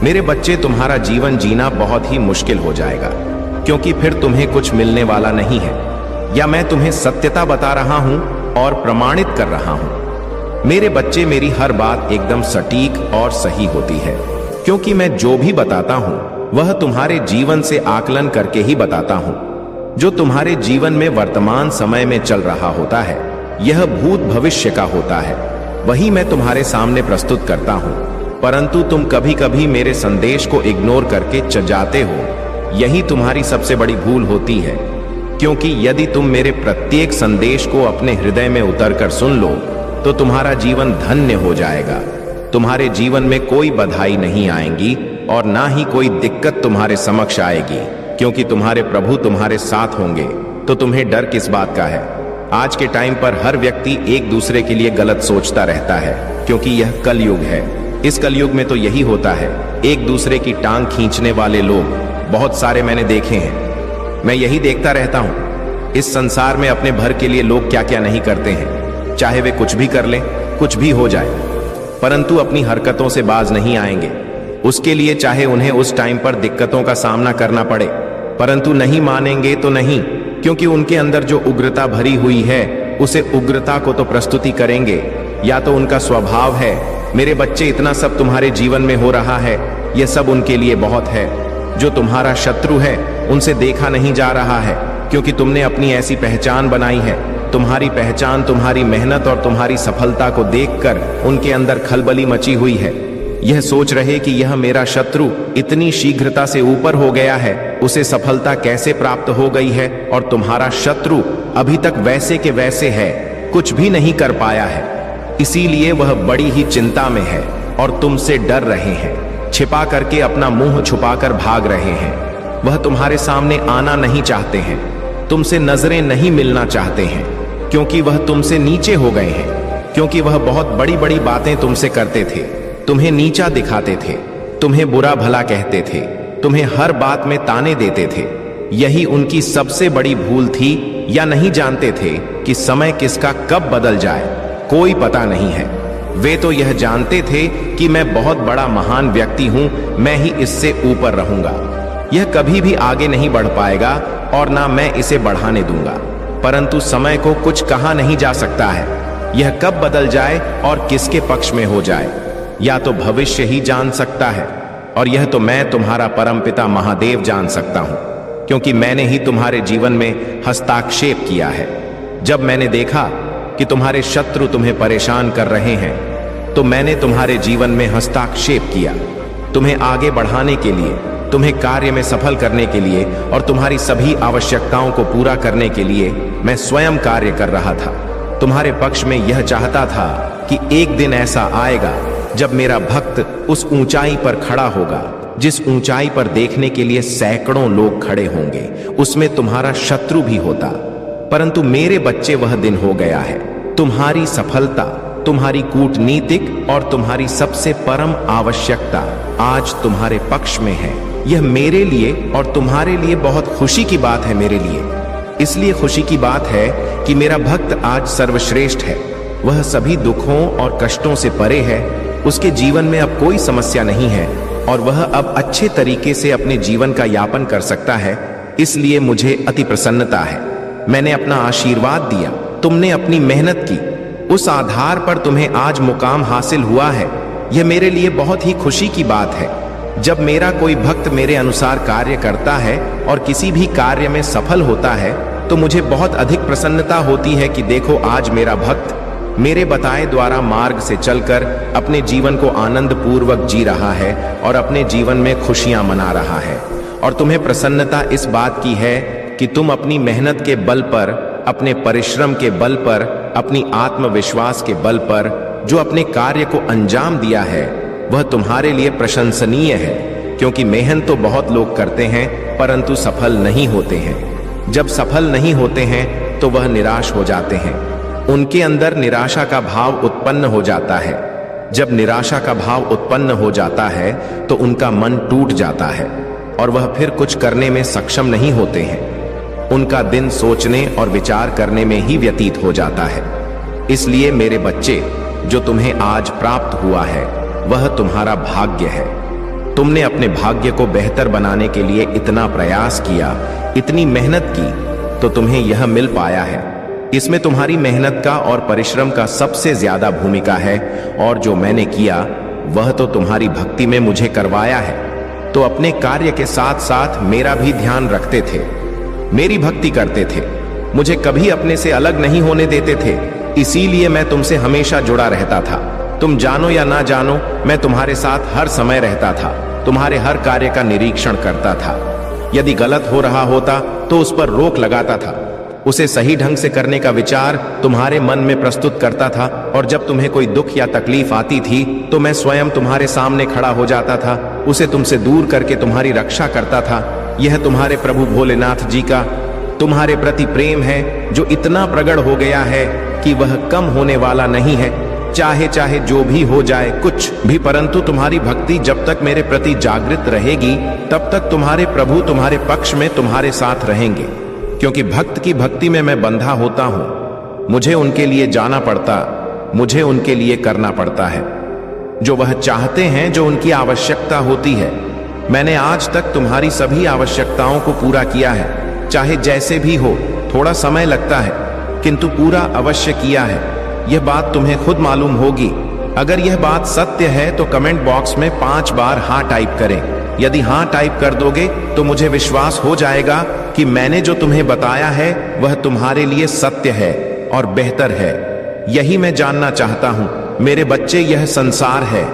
मेरे बच्चे, तुम्हारा जीवन जीना बहुत ही मुश्किल हो जाएगा, क्योंकि फिर तुम्हें कुछ मिलने वाला नहीं है। या मैं तुम्हें सत्यता बता रहा हूं और प्रमाणित कर रहा हूं। मेरे बच्चे, मेरी हर बात एकदम सटीक और सही होती है, क्योंकि मैं जो भी बताता हूं वह तुम्हारे जीवन से आकलन करके ही बताता हूं। जो तुम्हारे जीवन में वर्तमान समय में चल रहा होता है, यह भूत भविष्य का होता है, वही मैं तुम्हारे सामने प्रस्तुत करता हूं। परंतु तुम कभी कभी मेरे संदेश को इग्नोर करके चले जाते हो। यही तुम्हारी सबसे बड़ी भूल होती है, क्योंकि यदि तुम मेरे प्रत्येक संदेश को अपने हृदय में उतरकर सुन लो तो तुम्हारा जीवन धन्य हो जाएगा। तुम्हारे जीवन में कोई बधाई नहीं आएंगी और ना ही कोई दिक्कत तुम्हारे समक्ष आएगी, क्योंकि तुम्हारे प्रभु तुम्हारे साथ होंगे। तो तुम्हें डर किस बात का है? आज के टाइम पर हर व्यक्ति एक दूसरे के लिए गलत सोचता रहता है, क्योंकि यह कलयुग है। इस कलयुग में तो यही होता है, एक दूसरे की टांग खींचने वाले लोग बहुत सारे मैंने देखे हैं। मैं यही देखता रहता हूं, इस संसार में अपने भर के लिए लोग क्या क्या नहीं करते हैं। चाहे वे कुछ भी कर लें, कुछ भी हो जाए, परंतु अपनी हरकतों से बाज नहीं आएंगे। उसके लिए चाहे उन्हें उस टाइम पर दिक्कतों का सामना करना पड़े, परंतु नहीं मानेंगे तो नहीं, क्योंकि उनके अंदर जो उग्रता भरी हुई है उसे उग्रता को तो प्रस्तुति करेंगे, या तो उनका स्वभाव है। मेरे बच्चे, इतना सब तुम्हारे जीवन में हो रहा है, यह सब उनके लिए बहुत है। जो तुम्हारा शत्रु है उनसे देखा नहीं जा रहा है, क्योंकि तुमने अपनी ऐसी पहचान बनाई है। तुम्हारी पहचान तुम्हारी मेहनत और तुम्हारी सफलता को देखकर उनके अंदर खलबली मची हुई है। यह सोच रहे कि यह मेरा शत्रु इतनी शीघ्रता से ऊपर हो गया है, उसे सफलता कैसे प्राप्त हो गई है, और तुम्हारा शत्रु अभी तक वैसे के वैसे है, कुछ भी नहीं कर पाया है। इसीलिए वह बड़ी ही चिंता में है और तुमसे डर रहे हैं, छिपा करके अपना मुंह छुपाकर भाग रहे हैं। वह तुम्हारे सामने आना नहीं चाहते हैं, तुमसे नजरें नहीं मिलना चाहते हैं, क्योंकि वह तुमसे नीचे हो गए हैं। क्योंकि वह बहुत बड़ी बड़ी बातें तुमसे करते थे, तुम्हें नीचा दिखाते थे, तुम्हें बुरा भला कहते थे, तुम्हें हर बात में ताने देते थे। यही उनकी सबसे बड़ी भूल थी, या नहीं जानते थे कि समय किसका कब बदल जाए, कोई पता नहीं है। वे तो यह जानते थे कि मैं बहुत बड़ा महान व्यक्ति हूं, मैं ही इससे ऊपर रहूंगा, यह कभी भी आगे नहीं बढ़ पाएगा और ना मैं इसे बढ़ाने दूंगा। परंतु समय को कुछ कहा नहीं जा सकता है, यह कब बदल जाए और किसके पक्ष में हो जाए, या तो भविष्य ही जान सकता है, और यह तो मैं तुम्हारा परमपिता महादेव जान सकता हूं, क्योंकि मैंने ही तुम्हारे जीवन में हस्ताक्षेप किया है। जब मैंने देखा कि तुम्हारे शत्रु तुम्हें परेशान कर रहे हैं, तो मैंने तुम्हारे जीवन में हस्ताक्षेप किया, तुम्हें आगे बढ़ाने के लिए, तुम्हें कार्य में सफल करने के लिए और तुम्हारी सभी आवश्यकताओं को पूरा करने के लिए मैं स्वयं कार्य कर रहा था। तुम्हारे पक्ष में यह चाहता था कि एक दिन ऐसा आएगा जब मेरा भक्त उस ऊंचाई पर खड़ा होगा, जिस ऊंचाई पर देखने के लिए सैकड़ों लोग खड़े होंगे, उसमें तुम्हारा शत्रु भी होता। परंतु मेरे बच्चे, वह दिन हो गया है। तुम्हारी सफलता, तुम्हारी कूटनीतिक और तुम्हारी सबसे परम आवश्यकता आज तुम्हारे पक्ष में है। यह मेरे लिए और तुम्हारे लिए बहुत खुशी की बात है। मेरे लिए इसलिए खुशी की बात है कि मेरा भक्त आज सर्वश्रेष्ठ है। वह सभी दुखों और कष्टों से परे है, उसके जीवन में अब कोई समस्या नहीं है और वह अब अच्छे तरीके से अपने जीवन का यापन कर सकता है। इसलिए मुझे अति प्रसन्नता है। मैंने अपना आशीर्वाद दिया, तुमने अपनी मेहनत की, उस आधार पर तुम्हें आज मुकाम हासिल हुआ है। यह मेरे लिए बहुत ही खुशी की बात है। जब मेरा कोई भक्त मेरे अनुसार कार्य करता है और किसी भी कार्य में सफल होता है, तो मुझे बहुत अधिक प्रसन्नता होती है कि देखो, आज मेरा भक्त मेरे बताए द्वारा मार्ग से चलकर अपने जीवन को आनंद पूर्वक जी रहा है और अपने जीवन में खुशियां मना रहा है। और तुम्हें प्रसन्नता इस बात की है कि तुम अपनी मेहनत के बल पर, अपने परिश्रम के बल पर, अपनी आत्मविश्वास के बल पर जो अपने कार्य को अंजाम दिया है, वह तुम्हारे लिए प्रशंसनीय है। क्योंकि मेहनत तो बहुत लोग करते हैं, परंतु सफल नहीं होते हैं। जब सफल नहीं होते हैं तो वह निराश हो जाते हैं, उनके अंदर निराशा का भाव उत्पन्न हो जाता है। जब निराशा का भाव उत्पन्न हो जाता है तो उनका मन टूट जाता है और वह फिर कुछ करने में सक्षम नहीं होते हैं। उनका दिन सोचने और विचार करने में ही व्यतीत हो जाता है। इसलिए मेरे बच्चे, जो तुम्हें आज प्राप्त हुआ है वह तुम्हारा भाग्य है। तुमने अपने भाग्य को बेहतर बनाने के लिए इतना प्रयास किया, इतनी मेहनत की, तो तुम्हें यह मिल पाया है। इसमें तुम्हारी मेहनत का और परिश्रम का सबसे ज्यादा भूमिका है, और जो मैंने किया वह तो तुम्हारी भक्ति में मुझे करवाया है। तो अपने कार्य के साथ साथ मेरा भी ध्यान रखते थे, मेरी भक्ति करते थे, मुझे कभी अपने से अलग नहीं होने देते थे। इसीलिए मैं तुमसे हमेशा जुड़ा रहता था। तुम जानो या ना जानो, मैं तुम्हारे साथ हर समय रहता था, तुम्हारे हर कार्य का निरीक्षण करता था। यदि गलत हो रहा होता तो उस पर रोक लगाता था, उसे सही ढंग से करने का विचार तुम्हारे मन में प्रस्तुत करता था। और जब तुम्हें कोई दुख या तकलीफ आती थी तो मैं स्वयं तुम्हारे सामने खड़ा हो जाता था, उसे तुमसे दूर करके तुम्हारी रक्षा करता था। यह तुम्हारे प्रभु भोलेनाथ जी का तुम्हारे प्रति प्रेम है, जो इतना प्रगढ़ हो गया है कि वह कम होने वाला नहीं है, चाहे चाहे जो भी हो जाए, कुछ भी। परंतु तुम्हारी भक्ति जब तक मेरे प्रति जागृत रहेगी, तब तक तुम्हारे प्रभु तुम्हारे पक्ष में तुम्हारे साथ रहेंगे, क्योंकि भक्त की भक्ति में मैं बंधा होता हूं। मुझे उनके लिए जाना पड़ता, मुझे उनके लिए करना पड़ता है जो वह चाहते हैं, जो उनकी आवश्यकता होती है। मैंने आज तक तुम्हारी सभी आवश्यकताओं को पूरा किया है, चाहे जैसे भी हो, थोड़ा समय लगता है, किंतु पूरा अवश्य किया है। यह बात तुम्हें खुद मालूम होगी। अगर यह बात सत्य है तो कमेंट बॉक्स में 5 बार हाँ टाइप करें। यदि हाँ टाइप कर दोगे तो मुझे विश्वास हो जाएगा कि मैंने जो तुम्हें बताया है वह तुम्हारे लिए सत्य है और बेहतर है। यही मैं जानना चाहता हूं। मेरे बच्चे, यह संसार है,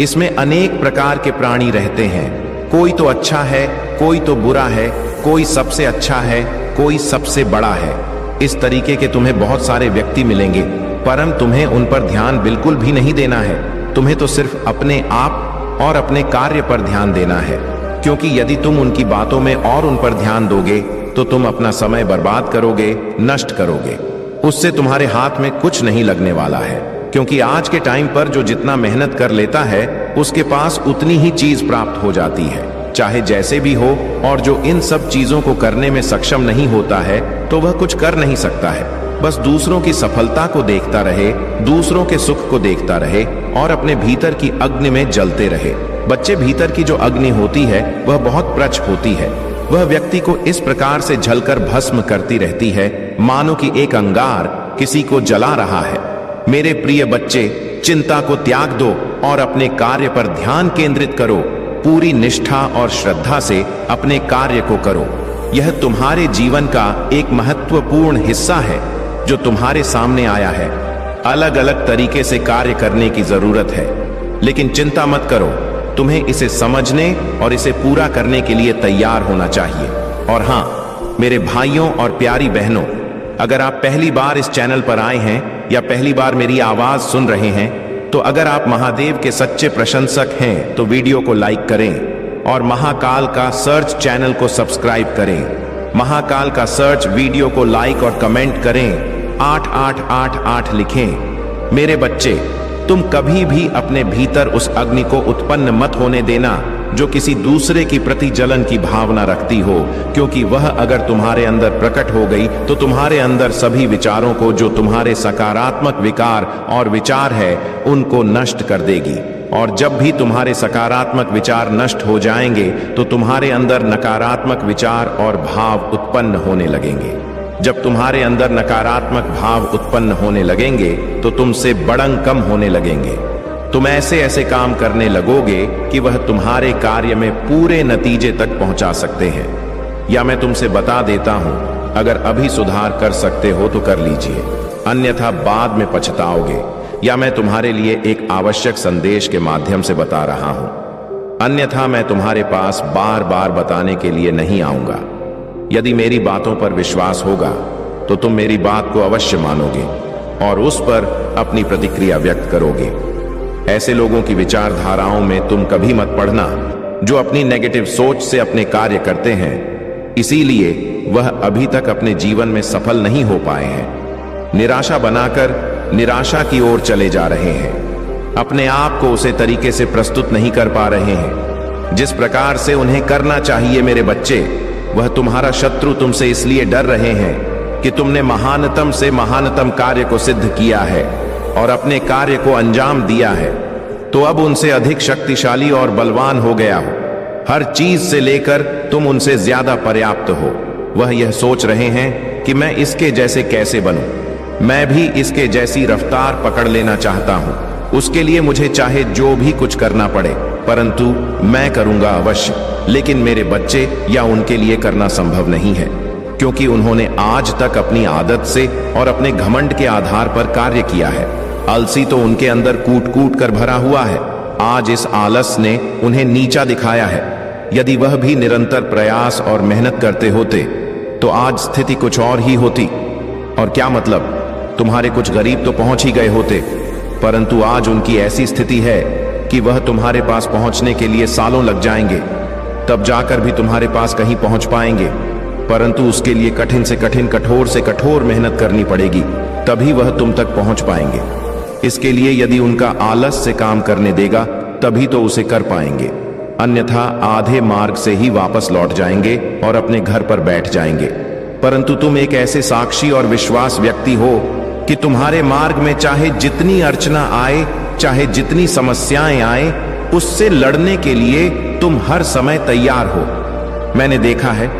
इसमें अनेक प्रकार के प्राणी रहते हैं। कोई तो अच्छा है, कोई तो बुरा है, कोई सबसे अच्छा है, कोई सबसे बड़ा है। इस तरीके के तुम्हें बहुत सारे व्यक्ति मिलेंगे, परम तुम्हें उन पर ध्यान बिल्कुल भी नहीं देना है। तुम्हें तो सिर्फ अपने आप और अपने कार्य पर ध्यान देना है, क्योंकि यदि तुम उनकी बातों में और उन पर ध्यान दोगे तो तुम अपना समय बर्बाद करोगे, नष्ट करोगे। उससे तुम्हारे हाथ में कुछ नहीं लगने वाला है, क्योंकि आज के टाइम पर जो जितना मेहनत कर लेता है उसके पास उतनी ही चीज प्राप्त हो जाती है, चाहे जैसे भी हो। और जो इन सब चीजों को करने में सक्षम नहीं होता है तो वह कुछ कर नहीं सकता है। बस दूसरों की सफलता को देखता रहे, दूसरों के सुख को देखता रहे और अपने भीतर की अग्नि में जलते रहे। बच्चे, भीतर की जो अग्नि होती है वह बहुत प्रचंड होती है। वह व्यक्ति को इस प्रकार से जलकर भस्म करती रहती है मानो कि एक अंगार किसी को जला रहा है। मेरे प्रिय बच्चे, चिंता को त्याग दो और अपने कार्य पर ध्यान केंद्रित करो। पूरी निष्ठा और श्रद्धा से अपने कार्य को करो। यह तुम्हारे जीवन का एक महत्वपूर्ण हिस्सा है जो तुम्हारे सामने आया है। अलग अलग तरीके से कार्य करने की जरूरत है, लेकिन चिंता मत करो। तुम्हें इसे समझने और इसे पूरा करने के लिए तैयार होना चाहिए। और हां, मेरे भाइयों और प्यारी बहनों, अगर आप पहली बार इस चैनल पर आए हैं या पहली बार मेरी आवाज सुन रहे हैं, तो अगर आप महादेव के सच्चे प्रशंसक हैं तो वीडियो को लाइक करें और महाकाल का सर्च चैनल को सब्सक्राइब करें। महाकाल का सर्च वीडियो को लाइक और कमेंट करें, 8888 लिखें। मेरे बच्चे, तुम कभी भी अपने भीतर उस अग्नि को उत्पन्न मत होने देना जो किसी दूसरे की प्रति जलन की भावना रखती हो, क्योंकि वह अगर तुम्हारे अंदर प्रकट हो गई तो तुम्हारे अंदर सभी विचारों को, जो तुम्हारे सकारात्मक विकार और विचार है, उनको नष्ट कर देगी। और जब भी तुम्हारे सकारात्मक विचार नष्ट हो जाएंगे तो तुम्हारे अंदर नकारात्मक विचार और भाव उत्पन्न होने लगेंगे। जब तुम्हारे अंदर नकारात्मक भाव उत्पन्न होने लगेंगे तो तुमसे बड़ंग कम होने लगेंगे। तुम ऐसे ऐसे काम करने लगोगे कि वह तुम्हारे कार्य में पूरे नतीजे तक पहुंचा सकते हैं। या मैं तुमसे बता देता हूं, अगर अभी सुधार कर सकते हो तो कर लीजिए, अन्यथा बाद में पछताओगे। या मैं तुम्हारे लिए एक आवश्यक संदेश के माध्यम से बता रहा हूं, अन्यथा मैं तुम्हारे पास बार बार बताने के लिए नहीं आऊंगा। यदि मेरी बातों पर विश्वास होगा तो तुम मेरी बात को अवश्य मानोगे और उस पर अपनी प्रतिक्रिया व्यक्त करोगे। ऐसे लोगों की विचारधाराओं में तुम कभी मत पड़ना जो अपनी नेगेटिव सोच से अपने कार्य करते हैं, इसीलिए वह अभी तक अपने जीवन में सफल नहीं हो पाए हैं। निराशा बनाकर निराशा की ओर चले जा रहे हैं, अपने आप को उसे तरीके से प्रस्तुत नहीं कर पा रहे हैं जिस प्रकार से उन्हें करना चाहिए। मेरे बच्चे, वह तुम्हारा शत्रु तुमसे इसलिए डर रहे हैं कि तुमने महानतम से महानतम कार्य को सिद्ध किया है और अपने कार्य को अंजाम दिया है। तो अब उनसे अधिक शक्तिशाली और बलवान हो गया हो। हर चीज से लेकर तुम उनसे ज्यादा पर्याप्त हो। वह यह सोच रहे हैं कि मैं इसके जैसे कैसे बनूं। मैं भी इसके जैसी रफ्तार पकड़ लेना चाहता हूं। उसके लिए मुझे चाहे जो भी कुछ करना पड़े, परंतु मैं करूंगा अवश्य। लेकिन मेरे बच्चे या उनके लिए करना संभव नहीं है, क्योंकि उन्होंने आज तक अपनी आदत से और अपने घमंड के आधार पर कार्य किया है। आलसी तो उनके अंदर कूट कूट कर भरा हुआ है। आज इस आलस ने उन्हें नीचा दिखाया है। यदि वह भी निरंतर प्रयास और मेहनत करते होते तो आज स्थिति कुछ और ही होती। और क्या मतलब, तुम्हारे कुछ गरीब तो पहुंच ही गए होते, परंतु आज उनकी ऐसी स्थिति है कि वह तुम्हारे पास पहुंचने के लिए सालों लग जाएंगे, तब जाकर भी तुम्हारे पास कहीं पहुंच पाएंगे। परंतु उसके लिए कठिन से कठिन, कठोर से कठोर मेहनत करनी पड़ेगी, तभी वह तुम तक पहुंच पाएंगे। इसके लिए यदि उनका आलस से काम करने देगा तभी तो उसे कर पाएंगे, अन्यथा आधे मार्ग से ही वापस लौट जाएंगे और अपने घर पर बैठ जाएंगे। परंतु तुम एक ऐसे साक्षी और विश्वास व्यक्ति हो कि तुम्हारे मार्ग में चाहे जितनी अर्चना आए, चाहे जितनी समस्याएं आए, उससे लड़ने के लिए तुम हर समय तैयार हो। मैंने देखा है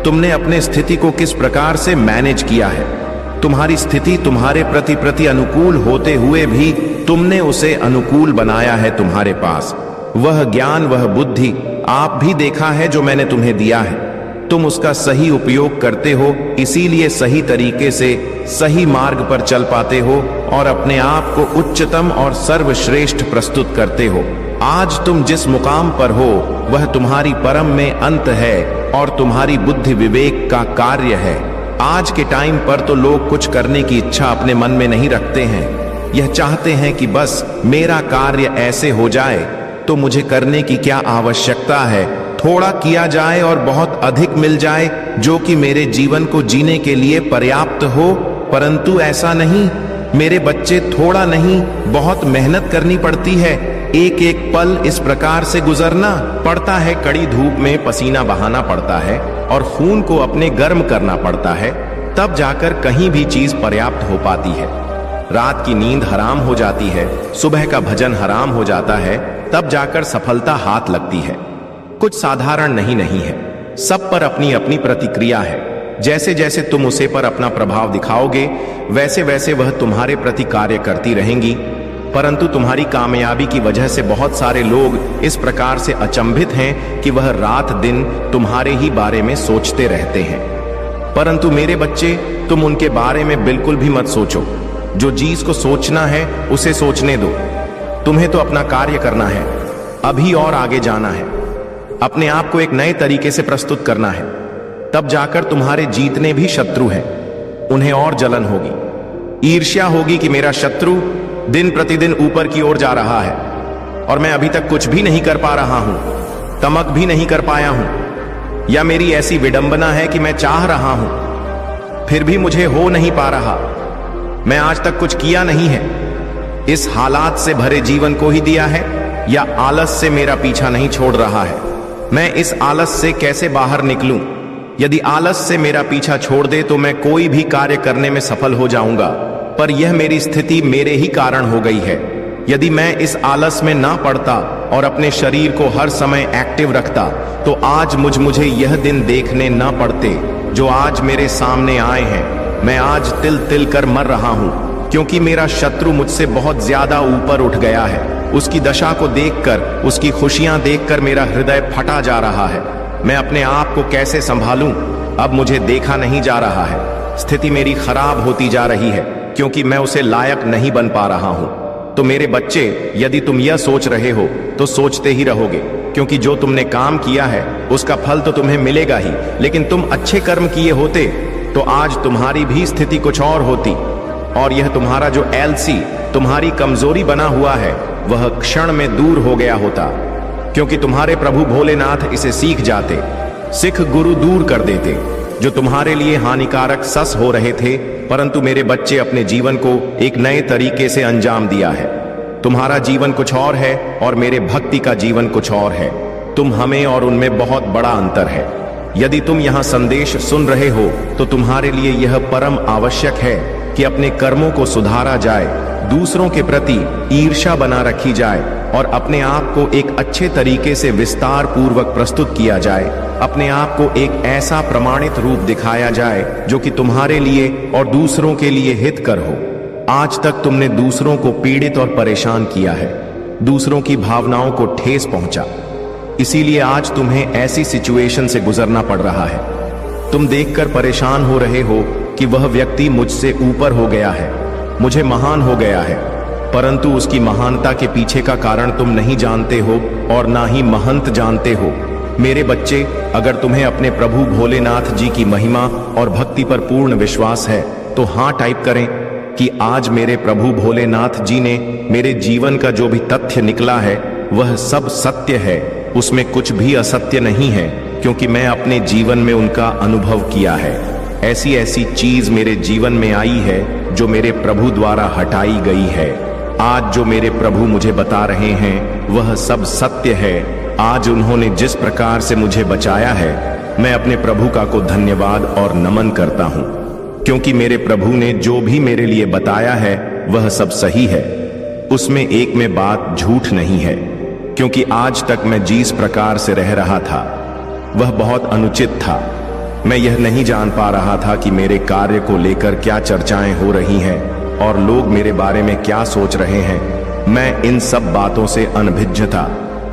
तुमने अपने स्थिति को किस प्रकार से मैनेज किया है। तुम्हारी स्थिति तुम्हारे प्रति अनुकूल होते हुए भी तुमने उसे अनुकूल बनाया है। तुम्हारे पास वह ज्ञान, वह बुद्धि आप भी देखा है जो मैंने तुम्हें दिया है। तुम उसका सही उपयोग करते हो, इसीलिए सही तरीके से सही मार्ग पर चल पाते हो और अपने आप को उच्चतम और सर्वश्रेष्ठ प्रस्तुत करते हो। आज तुम जिस मुकाम पर हो वह तुम्हारी परम में अंत है और तुम्हारी बुद्धि विवेक का कार्य है। आज के टाइम पर तो लोग कुछ करने की इच्छा अपने मन में नहीं रखते हैं। यह चाहते हैं कि बस मेरा कार्य ऐसे हो जाए तो मुझे करने की क्या आवश्यकता है, थोड़ा किया जाए और बहुत अधिक मिल जाए, जो कि मेरे जीवन को जीने के लिए पर्याप्त हो। परंतु ऐसा नहीं, मेरे बच्चे, थोड़ा नहीं, बहुत मेहनत करनी पड़ती है। एक एक पल इस प्रकार से गुजरना पड़ता है। कड़ी धूप में पसीना बहाना पड़ता है और खून को अपने गर्म करना पड़ता है, तब जाकर कहीं भी चीज पर्याप्त हो पाती है। रात की नींद हराम हो जाती है, सुबह का भजन हराम हो जाता है, तब जाकर सफलता हाथ लगती है। कुछ साधारण नहीं है, सब पर अपनी अपनी प्रतिक्रिया है। जैसे जैसे तुम उसे पर अपना प्रभाव दिखाओगे वैसे वैसे वह तुम्हारे प्रति कार्य करती रहेंगी। परंतु तुम्हारी कामयाबी की वजह से बहुत सारे लोग इस प्रकार से अचंभित हैं कि वह रात दिन तुम्हारे ही बारे में सोचते रहते हैं। परंतु मेरे बच्चे, तुम उनके बारे में बिल्कुल भी मत सोचो। जो चीज को सोचना है उसे सोचने दो। तुम्हें तो अपना कार्य करना है, अभी और आगे जाना है, अपने आप को एक नए तरीके से प्रस्तुत करना है। तब जाकर तुम्हारे जीतने भी शत्रु हैं, उन्हें और जलन होगी, ईर्ष्या होगी कि मेरा शत्रु दिन प्रतिदिन ऊपर की ओर जा रहा है और मैं अभी तक कुछ भी नहीं कर पा रहा हूं, तमक भी नहीं कर पाया हूं, या मेरी ऐसी विडंबना है कि मैं चाह रहा हूं फिर भी मुझे हो नहीं पा रहा, मैं आज तक कुछ किया नहीं है। इस हालात से भरे जीवन को ही दिया है या आलस से मेरा पीछा नहीं छोड़ रहा है? मैं इस आलस से कैसे बाहर निकलूं? यदि आलस से मेरा पीछा छोड़ दे तो मैं कोई भी कार्य करने में सफल हो जाऊंगा, पर यह मेरी स्थिति मेरे ही कारण हो गई है। यदि मैं इस आलस में ना पड़ता और अपने शरीर को हर समय एक्टिव रखता तो आज मुझे यह दिन देखने ना पड़ते जो आज मेरे सामने आए हैं। मैं आज तिल तिल कर मर रहा हूं क्योंकि मेरा शत्रु मुझसे बहुत ज्यादा ऊपर उठ गया है। उसकी दशा को देखकर, उसकी खुशियां देखकर मेरा हृदय फटा जा रहा है। मैं अपने आप को कैसे संभालूं? अब मुझे देखा नहीं जा रहा है। स्थिति मेरी खराब होती जा रही है क्योंकि मैं उसे लायक नहीं बन पा रहा हूं। तो मेरे बच्चे, यदि तुम यह सोच रहे हो तो सोचते ही रहोगे, क्योंकि जो तुमने काम किया है उसका फल तो तुम्हें मिलेगा ही। लेकिन तुम अच्छे कर्म किए होते तो आज तुम्हारी भी स्थिति कुछ और होती और यह तुम्हारा जो एलसी, तुम्हारी कमजोरी बना हुआ है, वह क्षण में दूर हो गया होता, क्योंकि तुम्हारे प्रभु भोलेनाथ इसे सीख जाते, सिख गुरु दूर कर देते जो तुम्हारे लिए हानिकारक सस हो रहे थे। परंतु मेरे बच्चे, अपने जीवन को एक नए तरीके से अंजाम दिया है। तुम्हारा जीवन कुछ और है और मेरे भक्ति का जीवन कुछ और है। तुम हमें और उनमें बहुत बड़ा अंतर है। यदि तुम यहाँ संदेश सुन रहे हो तो तुम्हारे लिए यह परम आवश्यक है कि अपने कर्मों को सुधारा जाए, दूसरों के प्रति ईर्ष्या बना रखी जाए और अपने आप को एक अच्छे तरीके से विस्तार पूर्वक प्रस्तुत किया जाए, अपने आप को एक ऐसा प्रमाणित रूप दिखाया जाए जो कि तुम्हारे लिए और दूसरों के लिए हितकर हो। आज तक तुमने दूसरों को पीड़ित और परेशान किया है, दूसरों की भावनाओं को ठेस पहुंचा, इसीलिए आज तुम्हें ऐसी सिचुएशन से गुजरना पड़ रहा है। तुम देखकर परेशान हो रहे हो कि वह व्यक्ति मुझसे ऊपर हो गया है, मुझे महान हो गया है, परंतु उसकी महानता के पीछे का कारण तुम नहीं जानते हो और ना ही महंत जानते हो। मेरे बच्चे, अगर तुम्हें अपने प्रभु भोलेनाथ जी की महिमा और भक्ति पर पूर्ण विश्वास है तो हाँ टाइप करें कि आज मेरे प्रभु भोलेनाथ जी ने मेरे जीवन का जो भी तथ्य निकला है वह सब सत्य है, उसमें कुछ भी असत्य नहीं है, क्योंकि मैं अपने जीवन में उनका अनुभव किया है। ऐसी ऐसी चीज मेरे जीवन में आई है जो मेरे प्रभु द्वारा हटाई गई है। आज जो मेरे प्रभु मुझे बता रहे हैं वह सब सत्य है। आज उन्होंने जिस प्रकार से मुझे बचाया है, मैं अपने प्रभु का को धन्यवाद और नमन करता हूं, क्योंकि मेरे प्रभु ने जो भी मेरे लिए बताया है वह सब सही है, उसमें एक में बात झूठ नहीं है। क्योंकि आज तक मैं जिस प्रकार से रह रहा था वह बहुत अनुचित था। मैं यह नहीं जान पा रहा था कि मेरे कार्य को लेकर क्या चर्चाएं हो रही हैं और लोग मेरे बारे में क्या सोच रहे हैं। मैं इन सब बातों से अनभिज्ञ था,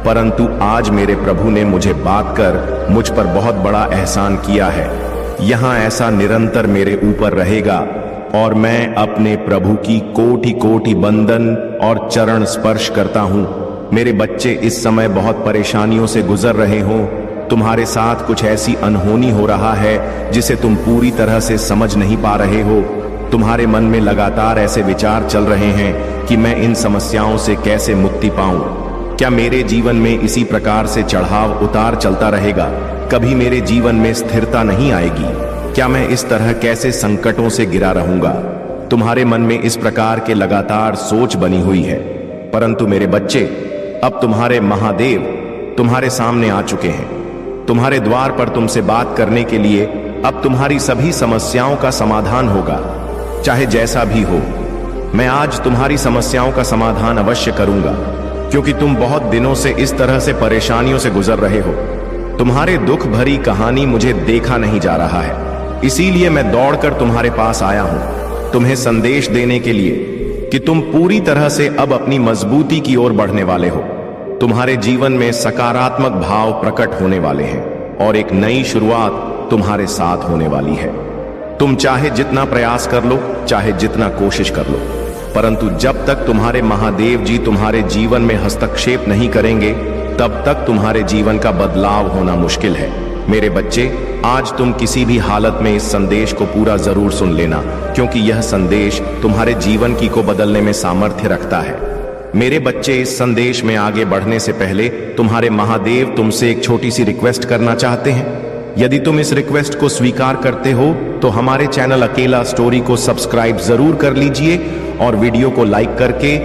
परंतु आज मेरे प्रभु ने मुझे बात कर मुझ पर बहुत बड़ा एहसान किया है। यहाँ ऐसा निरंतर मेरे ऊपर रहेगा और मैं अपने प्रभु की कोटि कोटि बंदन और चरण स्पर्श करता हूँ। मेरे बच्चे इस समय बहुत परेशानियों से गुजर रहे हो, तुम्हारे साथ कुछ ऐसी अनहोनी हो रहा है जिसे तुम पूरी तरह से समझ नहीं पा रहे हो। तुम्हारे मन में लगातार ऐसे विचार चल रहे हैं कि मैं इन समस्याओं से कैसे मुक्ति पाऊं। क्या मेरे जीवन में इसी प्रकार से चढ़ाव उतार चलता रहेगा? कभी मेरे जीवन में स्थिरता नहीं आएगी? क्या मैं इस तरह कैसे संकटों से घिरा रहूंगा? तुम्हारे मन में इस प्रकार के लगातार सोच बनी हुई है, परंतु मेरे बच्चे, अब तुम्हारे महादेव तुम्हारे सामने आ चुके हैं। तुम्हारे द्वार पर तुमसे बात करने के लिए अब तुम्हारी सभी समस्याओं का समाधान होगा, चाहे जैसा भी हो। मैं आज तुम्हारी समस्याओं का समाधान अवश्य करूंगा, क्योंकि तुम बहुत दिनों से इस तरह से परेशानियों से गुजर रहे हो। तुम्हारे दुख भरी कहानी मुझे देखा नहीं जा रहा है, इसीलिए मैं दौड़कर तुम्हारे पास आया हूं, तुम्हें संदेश देने के लिए कि तुम पूरी तरह से अब अपनी मजबूती की ओर बढ़ने वाले हो। तुम्हारे जीवन में सकारात्मक भाव प्रकट होने वाले हैं और एक नई शुरुआत तुम्हारे साथ होने वाली है। तुम चाहे जितना प्रयास कर लो, चाहे जितना कोशिश कर लो, परंतु जब तक तुम्हारे महादेव जी तुम्हारे जीवन में हस्तक्षेप नहीं करेंगे तब तक तुम्हारे जीवन का बदलाव होना मुश्किल है। मेरे बच्चे, आज तुम किसी भी हालत में इस संदेश को पूरा जरूर सुन लेना, क्योंकि यह संदेश तुम्हारे जीवन की को बदलने में सामर्थ्य रखता है। मेरे बच्चे, इस संदेश में आगे बढ़ने से पहले तुम्हारे महादेव तुमसे एक छोटी सी रिक्वेस्ट करना चाहते हैं। यदि तुम इस रिक्वेस्ट को स्वीकार करते हो तो हमारे चैनल अकेला स्टोरी को सब्सक्राइब जरूर कर लीजिए और वीडियो को लाइक करके